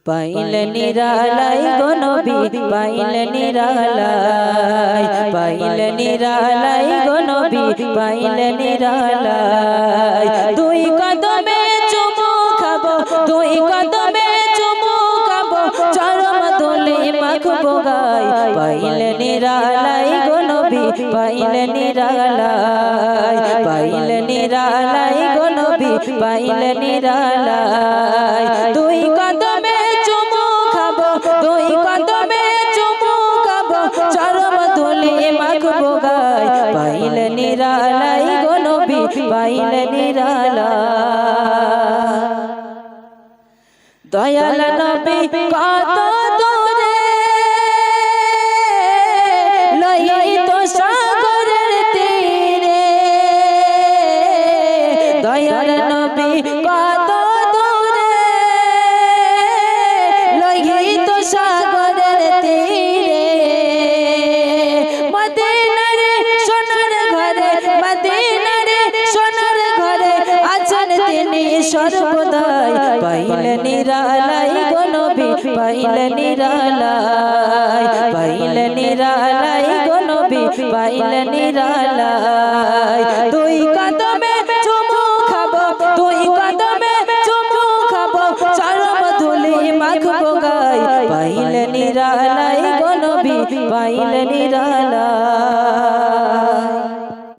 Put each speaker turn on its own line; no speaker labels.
পাইলে নিরালাই গো নবী পাইলে নিরালাই পাইলে নিরালাই গো নবী পাইলে নিরালাই দুই কদমে চুমু খাবো দুই কদমে চুমু খাবো চরম ধুলি মাখবো গায় পাইলে নিরালাই গো নবী পাইলে নিরালাই পাইলে নিরালাই গো নবী পাইলে নিরালাই দুই কদমে চুমু খাবো দুই কদমে চুমু খাবো চরম ধুলি মাখবো গায় পাইলে নিরালাই গো নবী পাইলে নিরালাই দয়াল নবী কত দূরে লইত সাগরের তীরে দয়াল নবী কত দূরে লইত সাগরের তীরে মদিনার সোনার ঘরে মদিনার সোনার ঘরে আছেন তিনি সর্বদাই পাইলে নিরালাই গো নবী পাইলে নিরালাই পাইলে নিরালাই গো নবী পাইলে নিরালাই দুই কদমে চুমু খাবো দুই কদমে চুমু খাবো চরম ধুলি মাখবো গায় পাইলে নিরালাই গো নবী পাইলে নিরালাই